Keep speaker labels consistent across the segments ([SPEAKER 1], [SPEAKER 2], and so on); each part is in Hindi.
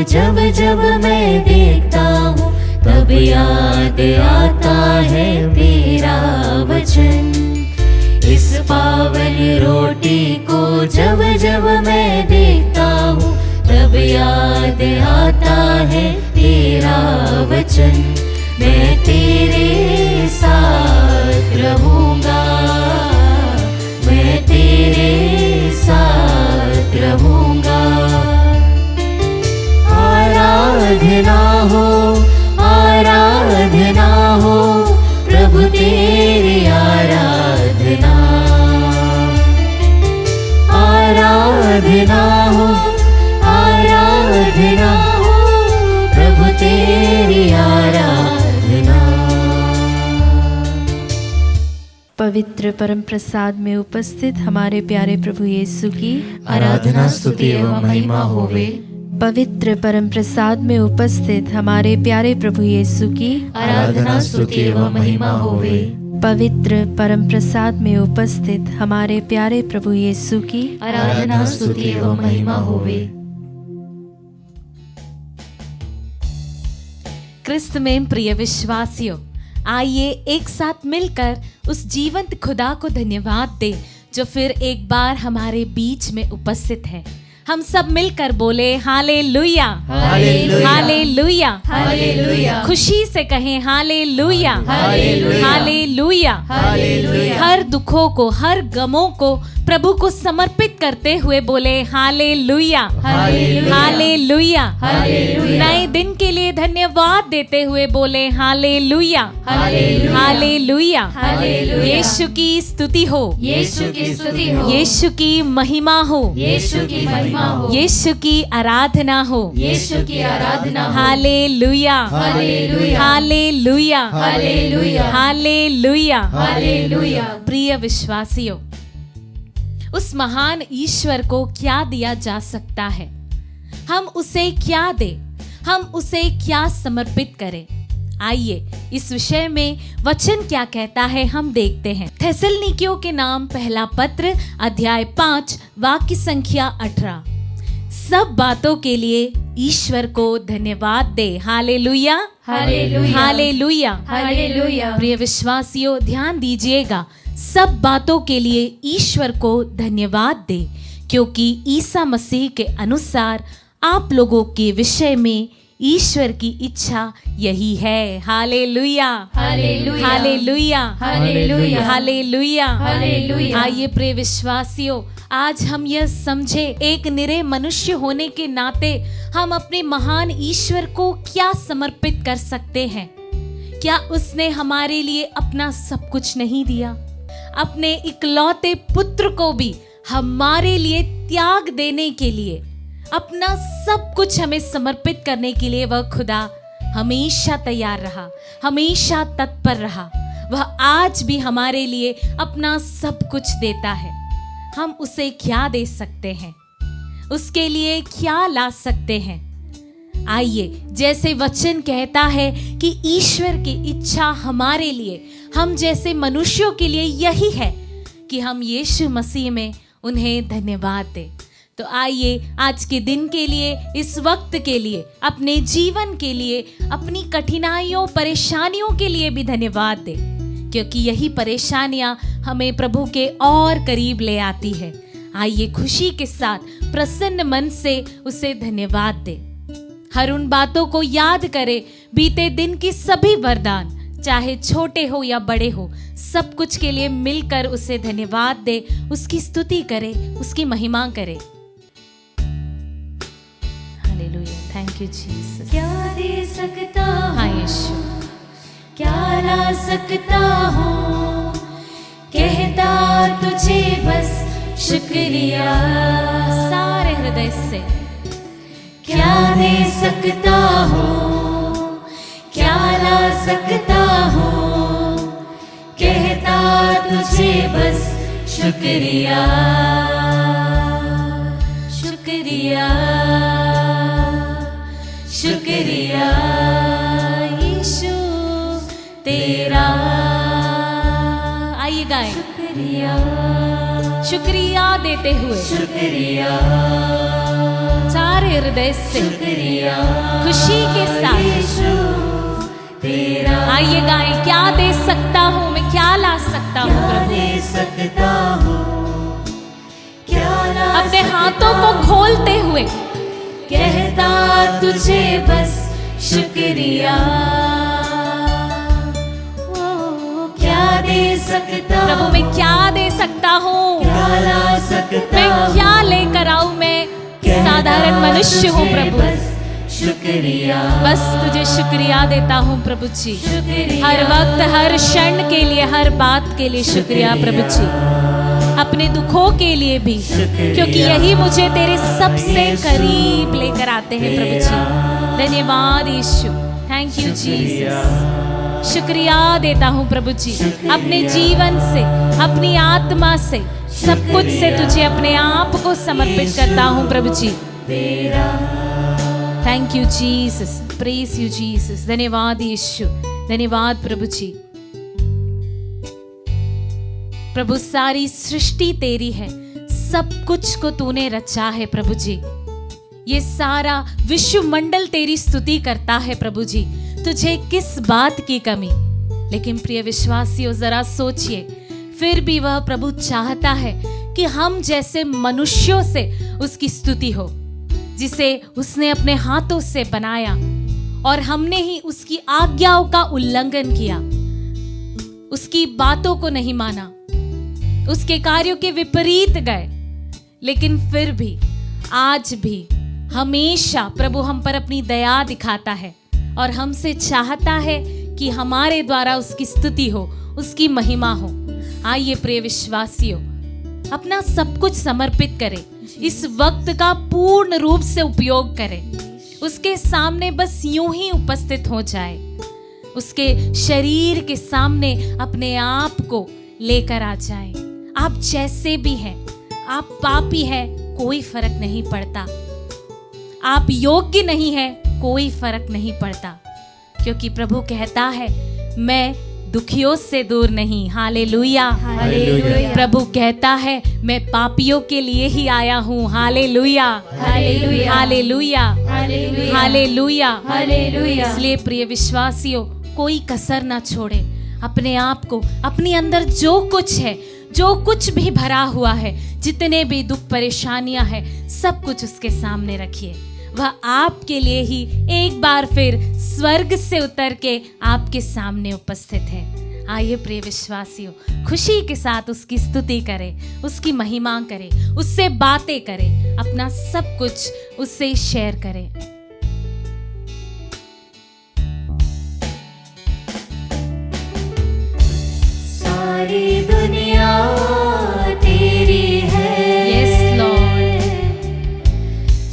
[SPEAKER 1] जब जब मैं देखता हूँ तब याद आता है तेरा वचन। इस पावन रोटी को जब जब मैं देखता हूँ तब याद आता है तेरा वचन। मैं तेरे साथ रहूँगा, मैं तेरे साथ रहूँगा। आराधना हो, आराधना हो प्रभु तेरी आराधना। आराधना हो, आराधना हो प्रभु तेरी आराधना।
[SPEAKER 2] पवित्र परम प्रसाद में उपस्थित हमारे प्यारे प्रभु यीशु की
[SPEAKER 1] आराधना स्तुति एवं महिमा होवे।
[SPEAKER 2] पवित्र परम प्रसाद में उपस्थित हमारे प्यारे प्रभु यीशु की
[SPEAKER 1] आराधना स्तुति एवं महिमा होवे।
[SPEAKER 2] पवित्र परम प्रसाद में उपस्थित हमारे प्यारे प्रभु यीशु की
[SPEAKER 1] आराधना स्तुति एवं महिमा होवे।
[SPEAKER 3] क्रिस्त में प्रिय विश्वासियों, आइए एक साथ मिलकर उस जीवंत खुदा को धन्यवाद दे जो फिर एक बार हमारे बीच में उपस्थित है। हम सब मिलकर बोले हालेलुया,
[SPEAKER 1] हालेलुया,
[SPEAKER 3] हालेलुया,
[SPEAKER 1] हालेलुया।
[SPEAKER 3] खुशी से कहें हालेलुया,
[SPEAKER 1] हालेलुया,
[SPEAKER 3] हालेलुया।
[SPEAKER 1] हालेलुया।
[SPEAKER 3] हर दुखों को, हर गमों को प्रभु को समर्पित करते हुए बोले हालेलुया,
[SPEAKER 1] हालेलुया,
[SPEAKER 3] हालेलुया,
[SPEAKER 1] हालेलुया।
[SPEAKER 3] नए दिन के लिए धन्यवाद देते हुए बोले हालेलुया,
[SPEAKER 1] हालेलुया,
[SPEAKER 3] हालेलुया,
[SPEAKER 1] हालेलुया।
[SPEAKER 3] यीशु की स्तुति हो,
[SPEAKER 1] यीशु की स्तुति हो,
[SPEAKER 3] यीशु की महिमा हो,
[SPEAKER 1] यीशु की महिमा हो,
[SPEAKER 3] यीशु की आराधना हो,
[SPEAKER 1] यीशु की आराधना हो।
[SPEAKER 3] Hallelujah,
[SPEAKER 1] hallelujah,
[SPEAKER 3] hallelujah,
[SPEAKER 1] hallelujah,
[SPEAKER 3] hallelujah,
[SPEAKER 1] hallelujah.
[SPEAKER 3] प्रिय विश्वासियों, उस महान ईश्वर को क्या दिया जा सकता है? हम उसे क्या दें? हम उसे क्या समर्पित करें? आइए इस विषय में वचन क्या कहता है हम देखते हैं। थेसलनिकियों के नाम पहला पत्र अध्याय 5 वाक्य संख्या 18। सब बातों के लिए ईश्वर को धन्यवाद दे। Hallelujah,
[SPEAKER 1] hallelujah,
[SPEAKER 3] hallelujah,
[SPEAKER 1] hallelujah.
[SPEAKER 3] प्रिय विश्वासियों, ध्यान दीजिएगा, सब बातों के लिए ईश्वर को धन्यवाद दे, क्योंकि ईसा मसीह के अनुसार आप लोगों के विषय में ईश्वर की इच्छा यही है। Hallelujah,
[SPEAKER 1] hallelujah,
[SPEAKER 3] hallelujah,
[SPEAKER 1] hallelujah,
[SPEAKER 3] hallelujah,
[SPEAKER 1] hallelujah.
[SPEAKER 3] आइए प्रिय विश्वासियों, आज हम यह समझे, एक निरे मनुष्य होने के नाते हम अपने महान ईश्वर को क्या समर्पित कर सकते हैं। क्या उसने हमारे लिए अपना सब कुछ नहीं दिया? अपने इकलौते पुत्र को भी हमारे लिए त्याग देने के लिए, अपना सब कुछ हमें समर्पित करने के लिए वह खुदा हमेशा तैयार रहा, हमेशा तत्पर रहा। वह आज भी हमारे लिए अपना सब कुछ देता है। हम उसे क्या दे सकते हैं? उसके लिए क्या ला सकते हैं? आइए, जैसे वचन कहता है कि ईश्वर की इच्छा हमारे लिए, हम जैसे मनुष्यों के लिए यही है कि हम यीशु मसीह में उन्हें धन्यवाद दें। तो आइए आज के दिन के लिए, इस वक्त के लिए, अपने जीवन के लिए, अपनी कठिनाइयों परेशानियों के लिए भी धन्यवाद दें, क्योंकि यही परेशानियां हमें प्रभु के और करीब ले आती है। आइए खुशी के साथ प्रसन्न मन से उसे धन्यवाद दें। हर उन बातों को याद करें, बीते दिन की सभी वरदान, चाहे छोटे हो या बड़े हो, सब कुछ के लिए मिलकर उसे धन्यवाद दे, उसकी स्तुति करे, उसकी महिमा करे। Hallelujah, thank you Jesus.
[SPEAKER 1] क्या दे सकता
[SPEAKER 3] हाँ
[SPEAKER 1] हूँ,
[SPEAKER 3] यीशु,
[SPEAKER 1] क्या ला सकता हूँ, कहता तुझे बस शुक्रिया।
[SPEAKER 3] सारे हृदय से
[SPEAKER 1] क्या दे सकता हूँ, क्या ला सकता हूँ, कहता तुझे बस शुक्रिया, शुक्रिया, शुक्रिया यीशु तेरा।
[SPEAKER 3] आइए गाएं,
[SPEAKER 1] शुक्रिया,
[SPEAKER 3] शुक्रिया देते हुए
[SPEAKER 1] शुक्रिया,
[SPEAKER 3] चार सारे हृदय से खुशी के साथ
[SPEAKER 1] यीशु तेरा
[SPEAKER 3] आइए गाएं। क्या दे सकता हूँ मैं, क्या ला सकता हूँ
[SPEAKER 1] क्या
[SPEAKER 3] प्रभु।
[SPEAKER 1] दे सकता हूँ, क्या ला
[SPEAKER 3] अपने हाथों को खोलते हुए
[SPEAKER 1] कहता तुझे बस शुक्रिया। ओ, क्या दे सकता
[SPEAKER 3] प्रभु मैं क्या दे सकता हूँ,
[SPEAKER 1] क्या ला सकता
[SPEAKER 3] मैं क्या लेकर आऊँ। मैं साधारण मनुष्य हूँ प्रभु,
[SPEAKER 1] बस शुक्रिया।
[SPEAKER 3] बस तुझे शुक्रिया देता हूँ प्रभु जी।
[SPEAKER 1] शुक्रिया।
[SPEAKER 3] हर वक्त हर क्षण के लिए, हर बात के लिए शुक्रिया प्रभु जी। अपने दुखों के लिए भी, क्योंकि यही मुझे तेरे सबसे करीब लेकर आते हैं प्रभु जी। धन्यवाद यीशु, थैंक यू जीसस। शुक्रिया देता हूँ प्रभु जी, अपने जीवन से, अपनी आत्मा से, सब कुछ से तुझे अपने आप को समर्पित करता हूँ प्रभु जी। Thank you Jesus, praise you Jesus. धन्यवाद यीशु, धन्यवाद प्रभु जी। प्रभु सारी सृष्टि तेरी है, सब कुछ को तूने रचा है प्रभु जी। ये सारा विश्व मंडल तेरी स्तुति करता है प्रभु जी। तुझे किस बात की कमी। लेकिन प्रिय विश्वासियों, जरा सोचिए, फिर भी वह प्रभु चाहता है कि हम जैसे मनुष्यों से उसकी स्तुति हो, जिसे उसने अपने हाथों से बनाया और हमने ही उसकी आज्ञाओं का उल्लंघन किया, उसकी बातों को नहीं माना, उसके कार्यों के विपरीत गए। लेकिन फिर भी, आज भी, हमेशा प्रभु हम पर अपनी दया दिखाता है और हमसे चाहता है कि हमारे द्वारा उसकी स्तुति हो, उसकी महिमा हो। आइए प्रिय विश्वासियों, अपना सब कुछ समर्पित करें, इस वक्त का पूर्ण रूप से उपयोग करें, उसके सामने बस यूं ही उपस्थित हो जाए, उसके शरीर के सामने अपने आप को लेकर आ जाए। आप जैसे भी हैं, आप पापी हैं, कोई फर्क नहीं पड़ता। आप योग्य नहीं हैं, कोई फर्क नहीं पड़ता, क्योंकि प्रभु कहता है मैं दुखियों से दूर नहीं। Hallelujah,
[SPEAKER 1] hallelujah.
[SPEAKER 3] प्रभु कहता है मैं पापियों के लिए ही आया हूँ। Hallelujah,
[SPEAKER 1] hallelujah,
[SPEAKER 3] hallelujah,
[SPEAKER 1] hallelujah,
[SPEAKER 3] hallelujah,
[SPEAKER 1] hallelujah.
[SPEAKER 3] इसलिए प्रिय विश्वासियों, कोई कसर ना छोड़े। अपने आप को, अपने अंदर जो कुछ है, जो कुछ भी भरा हुआ है, जितने भी दुख परेशानियां हैं, सब कुछ उसके सामने रखिए। वह आपके लिए ही एक बार फिर स्वर्ग से उतर के आपके सामने उपस्थित है। आइए प्रिय विश्वासियों, खुशी के साथ उसकी स्तुति करें, उसकी महिमा करें, उससे बातें करें, अपना सब कुछ उससे शेयर करें।
[SPEAKER 1] सारी दुनिया तेरी है,
[SPEAKER 3] यस लॉर्ड,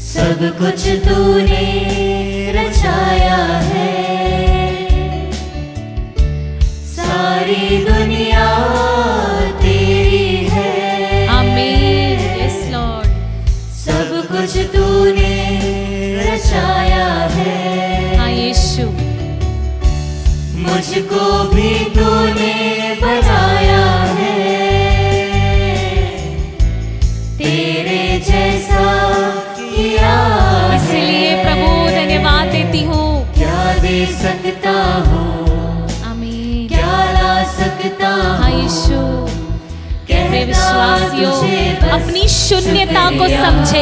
[SPEAKER 1] सब कुछ तूने रचाया है। सारी दुनिया तेरी है,
[SPEAKER 3] आमीन, यस लॉर्ड,
[SPEAKER 1] सब कुछ तूने रचाया है।
[SPEAKER 3] हाँ यीशु,
[SPEAKER 1] मुझको भी तूने बनाया है, तेरे जैसा किया है।
[SPEAKER 3] इसलिए प्रभु धन्यवाद देती हूँ।
[SPEAKER 1] क्या दे सकता हूँ,
[SPEAKER 3] आमीन,
[SPEAKER 1] क्या ला सकता
[SPEAKER 3] हाँ
[SPEAKER 1] हूँ,
[SPEAKER 3] यीशु।
[SPEAKER 1] कहता
[SPEAKER 3] विश्वासियों,
[SPEAKER 1] तुझे बस
[SPEAKER 3] अपनी शून्यता को
[SPEAKER 1] शुक्रिया।
[SPEAKER 3] समझे,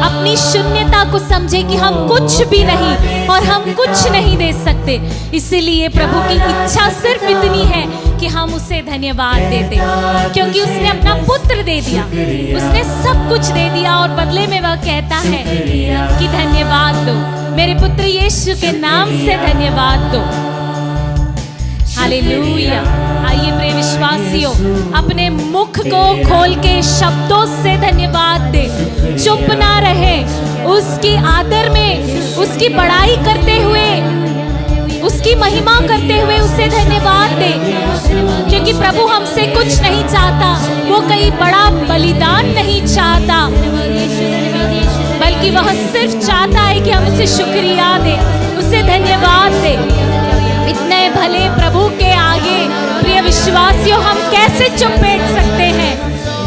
[SPEAKER 3] अपनी शून्यता को समझे कि हम कुछ भी नहीं और हम कुछ नहीं दे सकते। इसीलिए प्रभु की इच्छा सिर्फ इतनी है कि हम उसे धन्यवाद दे दें, क्योंकि उसने अपना पुत्र दे दिया, उसने सब कुछ दे दिया और बदले में वह कहता है कि धन्यवाद दो, मेरे पुत्र यीशु के नाम से धन्यवाद दो। हालेलुया। आइए प्रिय विश्वासियों, अपने मुख को खोल के शब्दों से धन्यवाद दे, चुप ना रहे, उसकी आदर में उसकी बड़ाई करते हुए, उसकी महिमा करते हुए उसे धन्यवाद दे, क्योंकि प्रभु हमसे कुछ नहीं चाहता, वो कहीं बड़ा बलिदान नहीं चाहता, बल्कि वह सिर्फ चाहता है कि हम उसे शुक्रिया दे, उसे धन्यवाद दे। इतने भले प्रभु के आगे प्रिय विश्वासियों, हम कैसे चुप बैठ सकते हैं?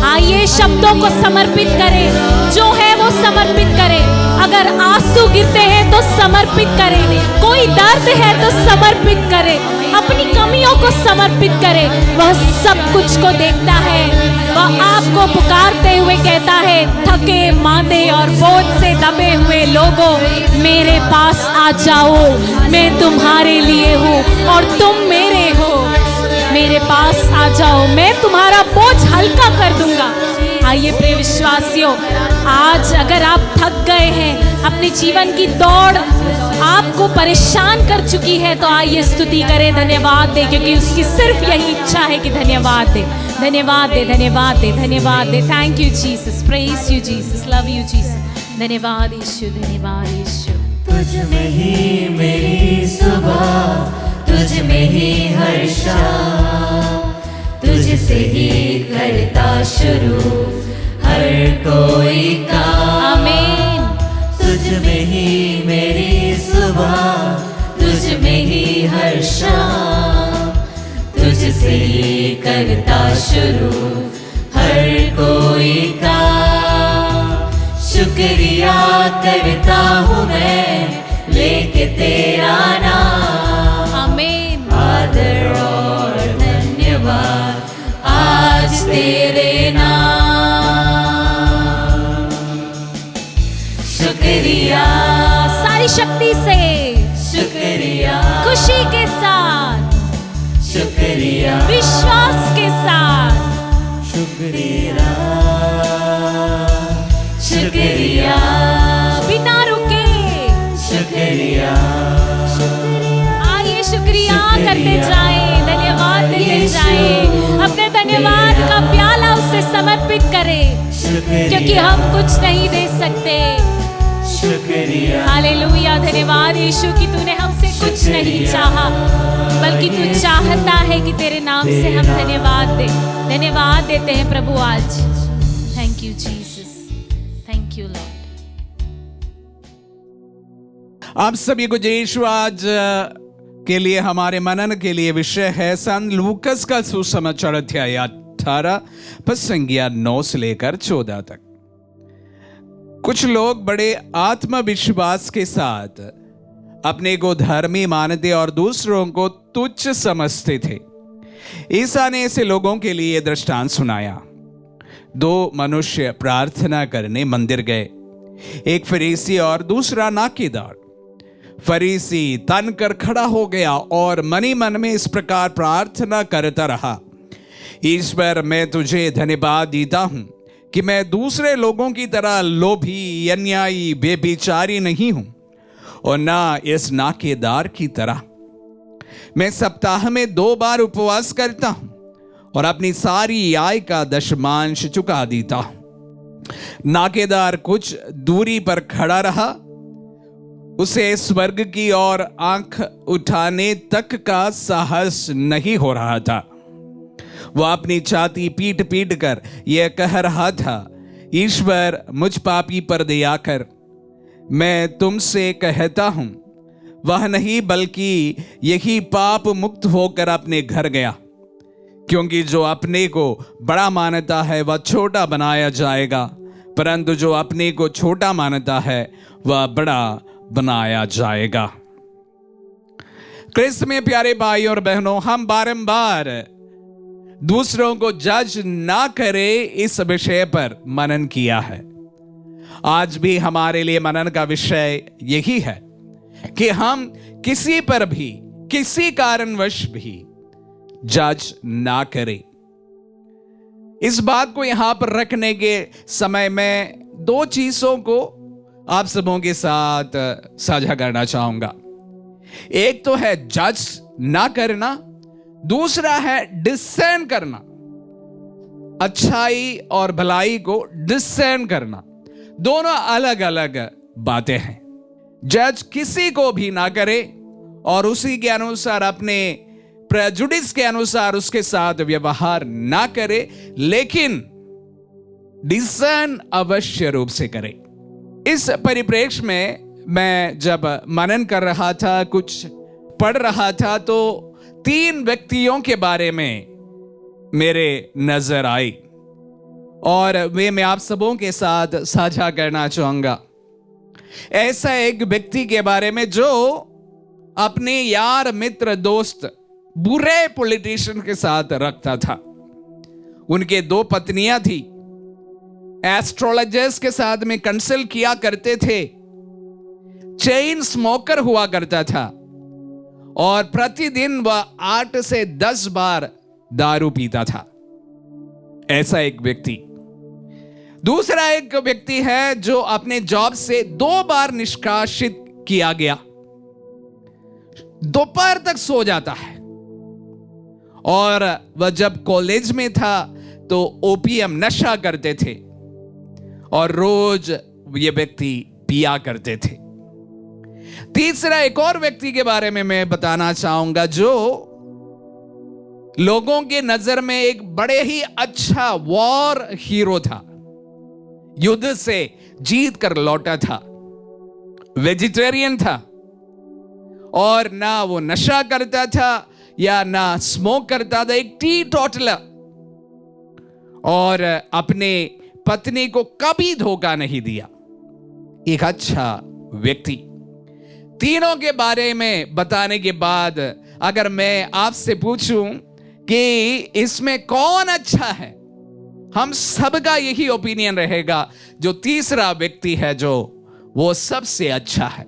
[SPEAKER 3] आइए शब्दों को समर्पित करें, जो है वो समर्पित करें। अगर आंसू गिरते हैं तो समर्पित करें, कोई दर्द है तो समर्पित करें, अपनी कमियों को समर्पित करें। वह सब कुछ को देखता है। वह आपको पुकारते हुए कहता है, थके मांदे और बोझ से दबे हुए लोगों, मेरे पास आ जाओ, मैं तुम्हारे लिए हूँ और तुम मेरे हो। मेरे पास आ जाओ, मैं तुम्हारा बोझ हल्का कर दूंगा। आइए प्रिय विश्वासियों, आज अगर आप थक गए हैं, अपने जीवन की दौड़ आपको परेशान कर चुकी है, तो आइए स्तुति करें, धन्यवाद दे, क्योंकि उसकी सिर्फ यही इच्छा है कि धन्यवाद दे, धन्यवाद दे, धन्यवाद दे, धन्यवाद दे। Thank you Jesus, praise you Jesus, love you Jesus. धन्यवाद यीशु, धन्यवाद यीशु।
[SPEAKER 1] तुझ में ही मेरी सुबह, तुझ में ही हर शाम, तुझसे ही करता शुरू हर कोई काम।
[SPEAKER 3] आमीन।
[SPEAKER 1] तुझ में ही मेरी सुबह, तुझ में ही हर शाम, तुझसे ही करता शुरू हर कोई काम। शुक्रिया करता हूँ मैं लेके तेरा नाम।
[SPEAKER 3] आमीन।
[SPEAKER 1] आदर और धन्यवाद आज तेरे नाम। शुक्रिया,
[SPEAKER 3] सारी शक्ति से,
[SPEAKER 1] शुक्रिया,
[SPEAKER 3] खुशी के साथ,
[SPEAKER 1] शुक्रिया,
[SPEAKER 3] विश्वास के साथ,
[SPEAKER 1] शुक्रिया, शुक्रिया,
[SPEAKER 3] बिना रुके।
[SPEAKER 1] शुक्रिया।
[SPEAKER 3] आइए शुक्रिया करते जाएं, धन्यवाद देते जाएं, अपने धन्यवाद का प्याला उससे समर्पित करें, क्योंकि हम कुछ नहीं दे सकते।
[SPEAKER 1] शुक्रिया,
[SPEAKER 3] हालेलुया। धन्यवाद यीशु कि तूने हमसे कुछ नहीं चाहा, बल्कि तू चाहता है कि तेरे नाम से हम धन्यवाद दें। धन्यवाद देते हैं प्रभु आज। Thank you Jesus, thank you Lord.
[SPEAKER 4] आप सभी को जय यीशु। आज के लिए हमारे मनन के लिए विषय है संत लूकस का सुसमाचार अध्याय 18 पद संज्ञा 9 से लेकर 14 तक। कुछ लोग बड़े आत्मविश्वास के साथ अपने को धर्मी मानते और दूसरों को तुच्छ समझते थे। ईसा ने ऐसे लोगों के लिए दृष्टांत सुनाया। 2 मनुष्य प्रार्थना करने मंदिर गए, एक फरीसी और दूसरा नाकेदार। फरीसी तन कर खड़ा हो गया और मनी मन में इस प्रकार प्रार्थना करता रहा, ईश्वर मैं तुझे धन्यवाद देता हूं कि मैं दूसरे लोगों की तरह लोभी, अन्यायी, बेविचारी नहीं हूं और ना इस नाकेदार की तरह। मैं सप्ताह में 2 बार उपवास करता हूं और अपनी सारी आय का दशमांश चुका देता हूं। नाकेदार कुछ दूरी पर खड़ा रहा, उसे स्वर्ग की ओर आंख उठाने तक का साहस नहीं हो रहा था। वह अपनी छाती पीट पीट कर यह कह रहा था, ईश्वर मुझ पापी पर दया कर। मैं तुमसे कहता हूं, वह नहीं बल्कि यही पाप मुक्त होकर अपने घर गया, क्योंकि जो अपने को बड़ा मानता है वह छोटा बनाया जाएगा, परंतु जो अपने को छोटा मानता है वह बड़ा बनाया जाएगा। क्रिस्त में प्यारे भाई और बहनों, हम बारंबार दूसरों को जज ना करें इस विषय पर मनन किया है। आज भी हमारे लिए मनन का विषय यही है कि हम किसी पर भी किसी कारणवश भी जज ना करें। इस बात को यहां पर रखने के समय में 2 चीजों को आप सबों के साथ साझा करना चाहूंगा। एक तो है जज ना करना, दूसरा है डिसर्न करना, अच्छाई और भलाई को डिसर्न करना। दोनों अलग अलग बातें हैं। जज किसी को भी ना करे और उसी के अनुसार, अपने प्रेजुडिस के अनुसार उसके साथ व्यवहार ना करे, लेकिन डिसर्न अवश्य रूप से करे। इस परिप्रेक्ष्य में मैं जब मनन कर रहा था, कुछ पढ़ रहा था, तो 3 व्यक्तियों के बारे में मेरे नजर आई और वे मैं आप सबों के साथ साझा करना चाहूंगा। ऐसा एक व्यक्ति के बारे में जो अपने यार मित्र दोस्त बुरे पॉलिटिशियन के साथ रखता था। उनके 2 पत्नियां थी, एस्ट्रोलॉजर्स के साथ में कंसल्ट किया करते थे, चेन स्मोकर हुआ करता था और प्रतिदिन वह 8 से 10 बार दारू पीता था। ऐसा एक व्यक्ति। दूसरा एक व्यक्ति है जो अपने जॉब से 2 बार निष्कासित किया गया, दोपहर तक सो जाता है और वह जब कॉलेज में था तो ओपीएम नशा करते थे और रोज ये व्यक्ति पिया करते थे। तीसरा एक और व्यक्ति के बारे में मैं बताना चाहूंगा जो लोगों के नजर में एक बड़े ही अच्छा वॉर हीरो था, युद्ध से जीत कर लौटा था, वेजिटेरियन था और ना वो नशा करता था या ना स्मोक करता था, एक टी टोटलर, और अपने पत्नी को कभी धोखा नहीं दिया। एक अच्छा व्यक्ति। तीनों के बारे में बताने के बाद अगर मैं आपसे पूछूं कि इसमें कौन अच्छा है, हम सबका यही ओपिनियन रहेगा जो तीसरा व्यक्ति है जो वो सबसे अच्छा है।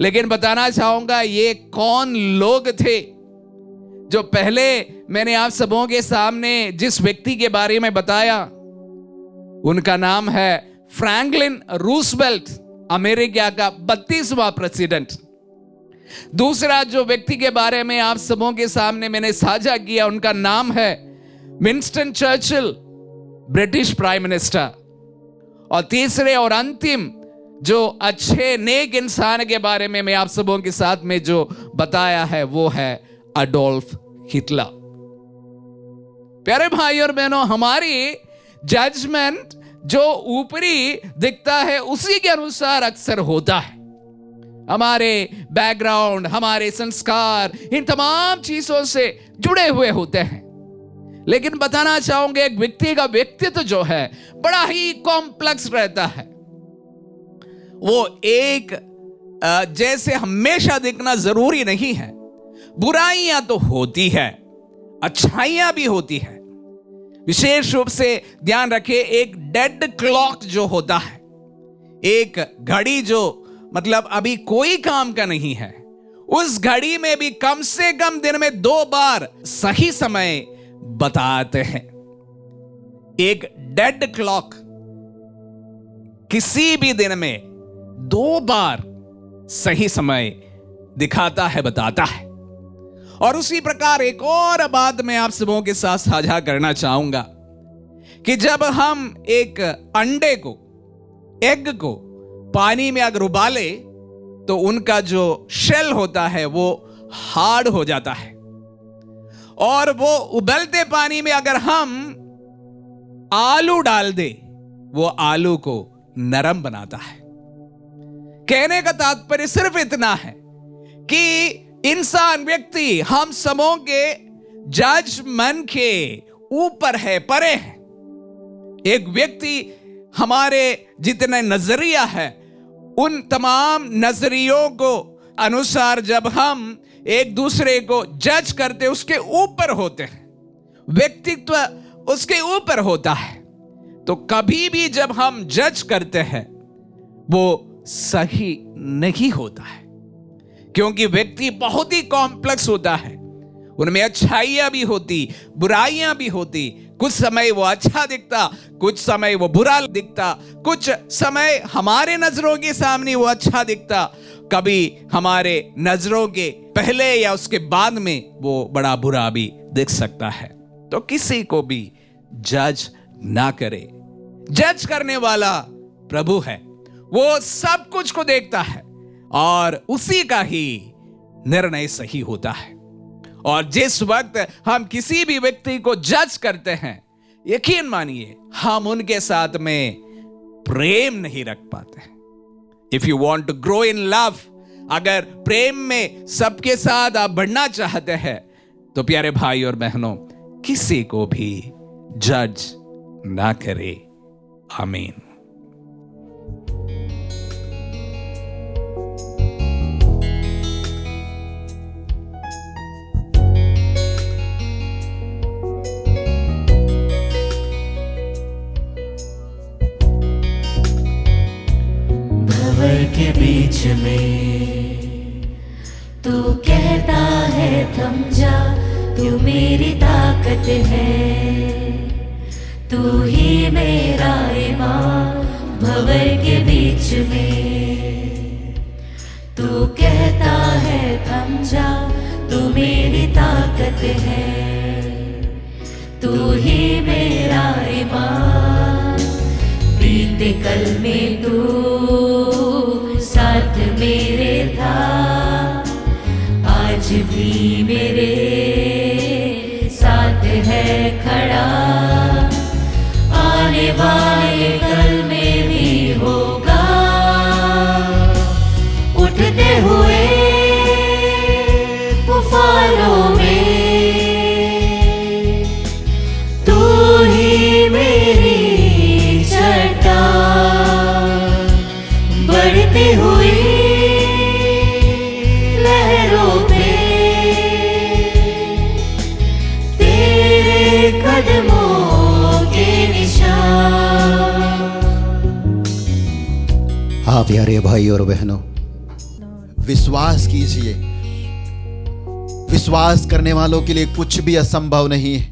[SPEAKER 4] लेकिन बताना चाहूंगा ये कौन लोग थे जो पहले मैंने आप सबों के सामने जिस व्यक्ति के बारे में बताया, उनका नाम है फ्रैंकलिन रूजवेल्ट, अमेरिका का 32वां प्रेसिडेंट। दूसरा जो व्यक्ति के बारे में आप सबों के सामने मैंने साझा किया, उनका नाम है Winston Churchill, British prime minister. और तीसरे और अंतिम जो अच्छे नेक इंसान के बारे में मैं आप सबों के साथ में जो बताया है वो है अडोल्फ हिटलर। प्यारे भाई और बहनों, हमारी जजमेंट जो ऊपरी दिखता है उसी के अनुसार अक्सर होता है। हमारे बैकग्राउंड, हमारे संस्कार, इन तमाम चीजों से जुड़े हुए होते हैं। लेकिन बताना चाहूंगे एक व्यक्ति का व्यक्तित्व जो है बड़ा ही कॉम्प्लेक्स रहता है। वो एक जैसे हमेशा दिखना जरूरी नहीं है। बुराइयां तो होती है, अच्छाइयां भी होती है। विशेष रूप से ध्यान रखें, एक डेड क्लॉक जो होता है, एक घड़ी जो मतलब अभी कोई काम का नहीं है, उस घड़ी में भी कम से कम दिन में 2 बार सही समय बताते हैं। एक डेड क्लॉक किसी भी दिन में 2 बार सही समय दिखाता है, बताता है। और उसी प्रकार एक और बात मैं आप सबों के साथ साझा करना चाहूंगा कि जब हम एक अंडे को, एग को पानी में अगर उबाले तो उनका जो शेल होता है वो हार्ड हो जाता है, और वो उबलते पानी में अगर हम आलू डाल दे वो आलू को नरम बनाता है। कहने का तात्पर्य सिर्फ इतना है कि इंसान, व्यक्ति हम सबों के जजमेंट के ऊपर है, परे है। एक व्यक्ति हमारे जितने नजरिया है उन तमाम नजरियों को अनुसार जब हम एक दूसरे को जज करते उसके ऊपर होते हैं, व्यक्तित्व उसके ऊपर होता है। तो कभी भी जब हम जज करते हैं वो सही नहीं होता है, क्योंकि व्यक्ति बहुत ही कॉम्प्लेक्स होता है। उनमें अच्छाइयां भी होती, बुराइयां भी होती। कुछ समय वो अच्छा दिखता, कुछ समय वो बुरा दिखता, कुछ समय हमारे नजरों के सामने वो अच्छा दिखता, कभी हमारे नजरों के पहले या उसके बाद में वो बड़ा बुरा भी दिख सकता है। तो किसी को भी जज ना करे। जज करने वाला प्रभु है, वो सब कुछ को देखता है और उसी का ही निर्णय सही होता है। और जिस वक्त हम किसी भी व्यक्ति को जज करते हैं, यकीन मानिए हम उनके साथ में प्रेम नहीं रख पाते। If you want to grow in love, अगर प्रेम में सबके साथ आप बढ़ना चाहते हैं तो प्यारे भाई और बहनों, किसी को भी जज ना करे। आमीन।
[SPEAKER 1] भंवर के बीच में तू कहता है थम जा, तू मेरी ताकत है, तू ही मेरा ईमान। भंवर के बीच में तू कहता है थम जा, तू मेरी ताकत है, तू ही मेरा ईमान। बीते कल में तू साथ मेरे था, आज भी मेरे साथ है खड़ा। आने वाले कल में भी होगा, उठते हुए तूफानों में तू ही मेरी चट्टान। बढ़ती हुई लहरों पे तेरे कदमों के निशान।
[SPEAKER 5] हाँ प्यारे भाई और बहनों, विश्वास कीजिए। विश्वास करने वालों के लिए कुछ भी असंभव नहीं है।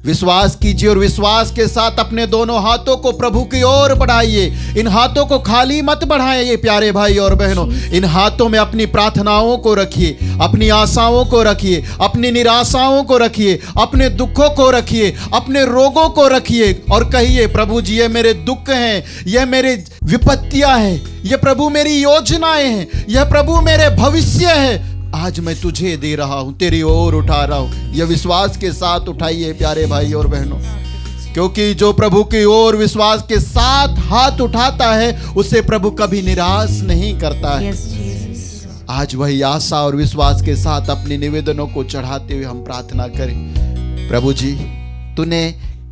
[SPEAKER 5] विश्वास कीजिए और विश्वास के साथ अपने दोनों हाथों को प्रभु की ओर बढ़ाइए। इन हाथों को खाली मत बढ़ाइए प्यारे भाई और बहनों। इन हाथों में अपनी प्रार्थनाओं को रखिए, अपनी आशाओं को रखिए, अपनी निराशाओं को रखिए, अपने दुखों को रखिए, अपने रोगों को रखिए और कहिए, प्रभु जी ये मेरे दुख हैं, ये मेरे विपत्तियां हैं, ये प्रभु मेरी योजनाएं हैं, यह प्रभु मेरे भविष्य है, आज मैं तुझे दे रहा हूं, तेरी ओर उठा रहा हूं। यह विश्वास के साथ उठाइए प्यारे भाई और बहनों, क्योंकि जो प्रभु की ओर विश्वास के साथ हाथ उठाता है उसे प्रभु कभी निराश नहीं करता है। आज वही आशा और विश्वास के साथ अपने निवेदनों को चढ़ाते हुए हम प्रार्थना करें। प्रभु जी, तूने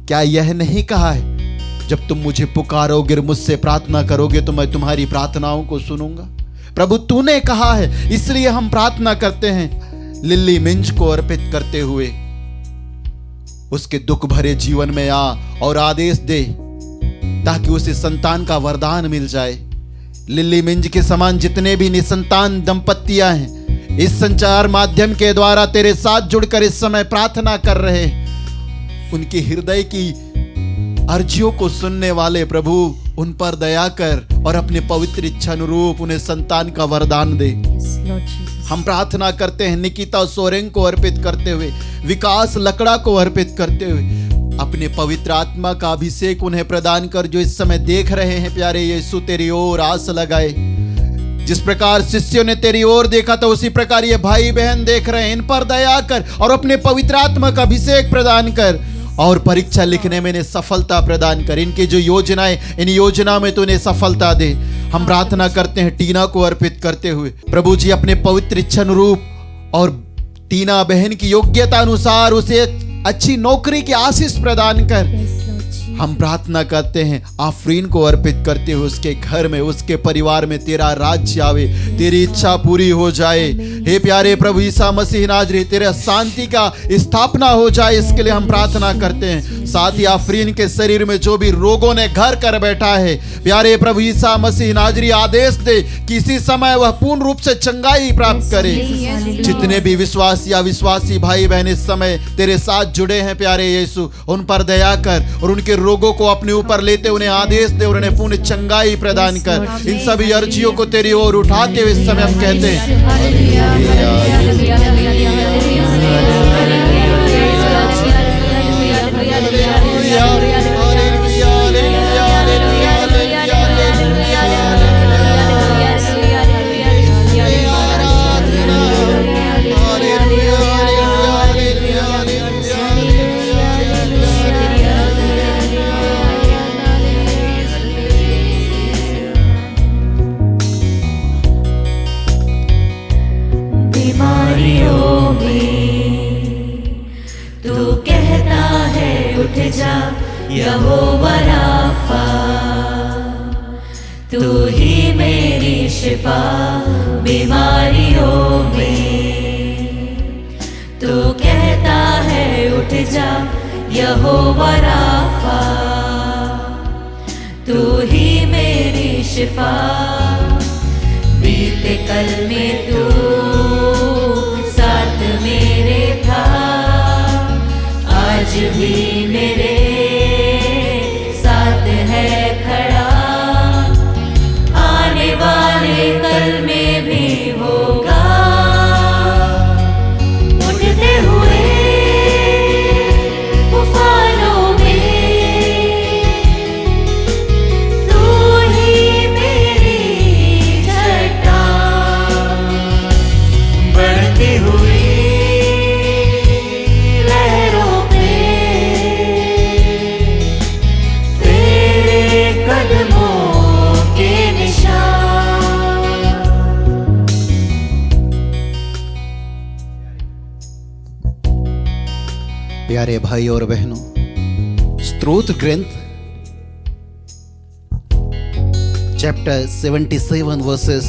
[SPEAKER 5] क्या यह नहीं कहा है, जब तुम मुझे पुकारोगे, मुझसे प्रार्थना करोगे तो मैं तुम्हारी प्रार्थनाओं को सुनूंगा। प्रभु तूने कहा है, इसलिए हम प्रार्थना करते हैं। लिली मिंज को अर्पित करते हुए उसके दुख भरे जीवन में आ और आदेश दे ताकि उसे संतान का वरदान मिल जाए। लिली मिंज के समान जितने भी निसंतान दंपतियां हैं इस संचार माध्यम के द्वारा तेरे साथ जुड़कर इस समय प्रार्थना कर रहे हैं, उनके हृदय की अर्जियों को सुनने वाले प्रभु उन पर दया कर और अपने पवित्र इच्छा अनुरूप उन्हें संतान का वरदान दे। हम प्रार्थना करते हैं निकिता सोरेंग को अर्पित करते हुए, विकास लकड़ा को अर्पित करते हुए, अपने पवित्र आत्मा का अभिषेक उन्हें प्रदान कर जो इस समय देख रहे हैं। प्यारे यीशु, तेरी ओर आस लगाए। जिस प्रकार शिष्यों ने तेरी ओर देखा था उसी प्रकार ये भाई बहन देख रहे हैं। इन पर दया कर और अपने पवित्र आत्मा का अभिषेक प्रदान कर और परीक्षा लिखने में इन्हें सफलता प्रदान कर। इनकी जो योजनाएं, इन योजना में तो इन्हें सफलता दे। हम प्रार्थना करते हैं टीना को अर्पित करते हुए, प्रभु जी अपने पवित्र इच्छा अनुरूप और टीना बहन की योग्यता अनुसार उसे अच्छी नौकरी की आशीष प्रदान कर। हम प्रार्थना करते हैं आफरीन को अर्पित करते हुए, उसके घर में, उसके परिवार में तेरा राज्य आवे, तेरी इच्छा पूरी हो जाए। हे प्यारे प्रभु ईसा मसीह नाजरी, तेरे शांति का स्थापना हो जाए, इसके लिए हम प्रार्थना करते हैं। साथ ही आफरीन के शरीर में जो भी रोगों ने घर कर बैठा है, प्यारे प्रभु ईसा मसीह नाजरी आदेश दे कि इसी समय वह पूर्ण रूप से चंगाई प्राप्त करे। जितने भी विश्वासी या विश्वासी भाई बहन इस समय तेरे साथ जुड़े हैं, प्यारे यीशु उन पर दया कर और उनके रोगों को अपने ऊपर लेते उन्हें आदेश दे और उन्हें पूर्ण चंगाई प्रदान कर। इन सभी अर्जियों को तेरी ओर उठाते हुए इस समय हम कहते हैं
[SPEAKER 1] बीमारियों में तू कहता है उठ जा, यहोवा राफा, तू ही मेरी शिफा बीमारियों में। तू कहता है उठ जा यहोवा राफा, तू ही मेरी शिफा। बीते कल में तू साथ मेरे था, आज भी मेरे साथ है खड़ा। आने वाले कल में भी होगा, उठते हुए तूफानों में तू ही मेरी चट्टान। बढ़ती हुई लहरों पे तेरे कदमों के निशान।
[SPEAKER 5] प्यारे भाई और बहनों, स्तोत्र ग्रंथ चैप्टर 77 वर्सेस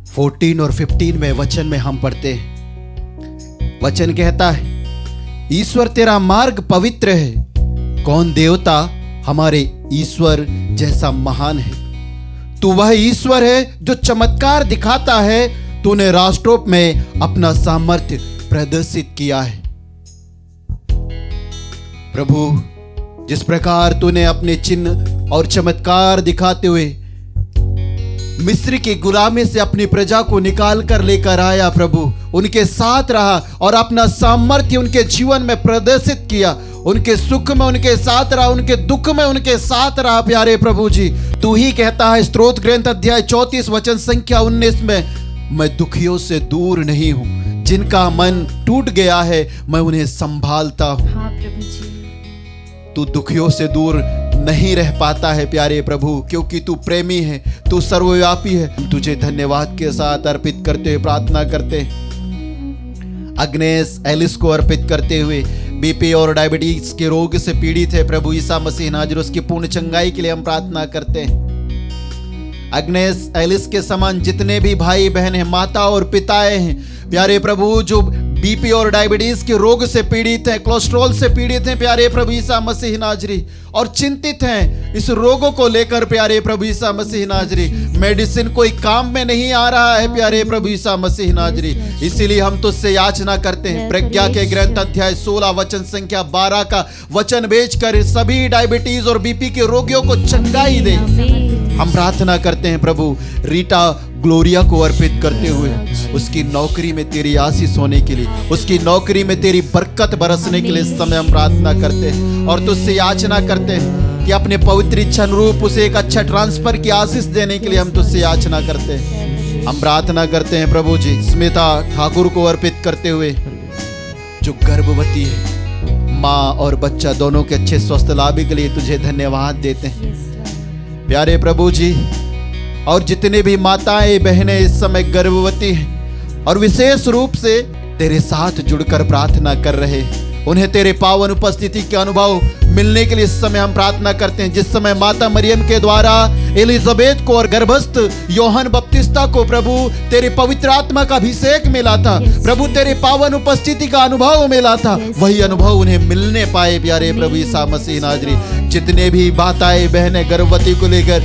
[SPEAKER 5] 14 और 15 में वचन में हम पढ़ते हैं। वचन कहता है, ईश्वर तेरा मार्ग पवित्र है, कौन देवता हमारे ईश्वर जैसा महान है। तू वह ईश्वर है जो चमत्कार दिखाता है, तूने राष्ट्रों में अपना सामर्थ्य प्रदर्शित किया है। प्रभु, जिस प्रकार तूने अपने चिन्ह और चमत्कार दिखाते हुए मिस्र की गुलामी से अपनी प्रजा को निकाल कर लेकर आया, प्रभु उनके साथ रहा और अपना सामर्थ्य उनके जीवन में प्रदर्शित किया। उनके सुख में उनके साथ रहा, उनके दुख में उनके साथ रहा। प्यारे प्रभु जी, तू ही कहता है स्तोत्र ग्रंथ अध्याय 34 वचन संख्या 19 में, मैं दुखियों से दूर नहीं हूं, जिनका मन टूट गया है मैं उन्हें संभालता हूं।
[SPEAKER 2] हाँ प्रभु जी,
[SPEAKER 5] तू दुखियों से दूर नहीं रह पाता है प्यारे प्रभु, क्योंकि तू प्रेमी है, तू सर्वव्यापी है। हम तुझे धन्यवाद के साथ अर्पित करते हुए प्रार्थना करते हैं। अग्नेस एलिस को अर्पित करते हुए बीपी और डायबिटीज के रोग से पीड़ित है, प्रभु ईसा मसीह नाजर उसकी पूर्ण चंगाई के लिए हम प्रार्थना करते हैं। अग्नेस एलिस के समान जितने भी भाई बहन हैं, माता और पिताएं हैं, प्यारे प्रभु जो बीपी और डायबिटीज के रोग से पीड़ित हैं, कोलेस्ट्रॉल से पीड़ित हैं, प्यारे प्रभु ईसा मसीह नाजरी, और चिंतित हैं इस रोगों को लेकर, प्यारे प्रभु ईसा मसीह नाजरी, मेडिसिन कोई काम में नहीं आ रहा है प्यारे प्रभु ईसा मसीह नाजरी। इसीलिए हम तुझसे याचना करते हैं, प्रज्ञा के ग्रंथ अध्याय 16 वचन संख्या 12 का वचन भेजकर सभी डायबिटीज और बीपी के रोगियों को चंगाई दे। हम प्रार्थना करते हैं प्रभु रीटा ग्लोरिया को अर्पित करते हुए, उसकी नौकरी में तेरी आशीष होने के लिए, उसकी नौकरी में तेरी बरकत बरसने के लिए इस समय हम प्रार्थना करते हैं और तुझसे याचना करते हैं कि अपने पवित्र इच्छा अनुरूप उसे एक अच्छा ट्रांसफर की आशीष देने के लिए हम तुझसे याचना करते हैं। हम प्रार्थना करते हैं प्रभु जी स्मिता ठाकुर को अर्पित करते हुए, जो गर्भवती है, माँ और बच्चा दोनों के अच्छे स्वस्थ लाभ के लिए तुझे धन्यवाद देते हैं प्यारे प्रभु जी। और जितने भी माताएं बहनें इस समय गर्भवती हैं और विशेष रूप से तेरे साथ जुड़कर प्रार्थना कर रहे, उन्हें तेरे पावन उपस्थिति के अनुभव मिलने के लिए इस समय हम प्रार्थना करते हैं। जिस समय माता मरियम के द्वारा एलिजाबेथ को और गर्भस्थ यूहन्ना बपतिस्ता को प्रभु तेरे पवित्र आत्मा का अभिषेक मिला था, प्रभु तेरे पावन उपस्थिति का अनुभव मिला था, वही अनुभव उन्हें मिलने पाए प्यारे प्रभु ईसा मसीह नाजरी। जितने भी माताएं बहनें गर्भवती को लेकर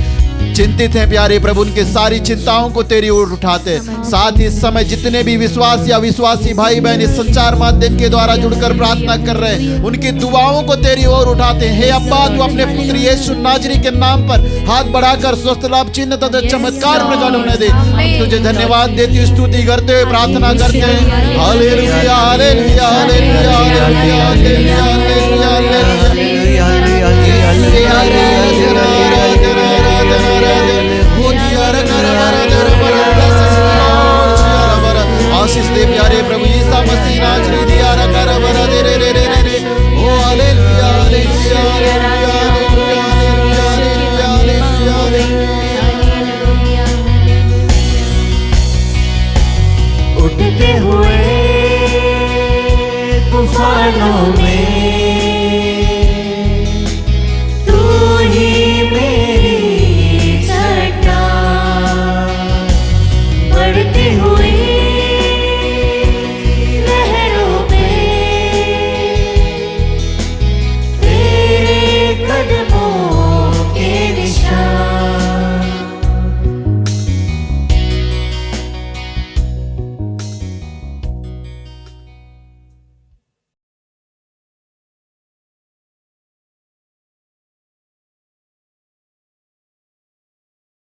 [SPEAKER 5] चिंतित हैं प्यारे प्रभु, उनके सारी चिंताओं को तेरी ओर उठाते। साथ ही इस समय जितने भी विश्वास या विश्वासी भाई बहन इस संचार माध्यम के द्वारा जुड़कर प्रार्थना कर रहे हैं, उनकी दुआओं को तेरी ओर उठाते हैं। हे अब्बा, तू अपने पुत्र यीशु नाजरी के नाम पर हाथ बढ़ाकर स्वस्थ लाभ चिन्ह तथा चमत्कार प्रकट होने दे। हम तुझे धन्यवाद देती स्तुति करते हुए प्रार्थना करते हैं। Hallelujah hallelujah hallelujah hallelujah hallelujah आशीष दे प्यारे प्रभु ईसा मसीह नाजरी दिया रखा बरा दे रे रे रे रे ओ हालेलुया हालेलुया हालेलुया।
[SPEAKER 1] उठते हुए तूफानों में हुए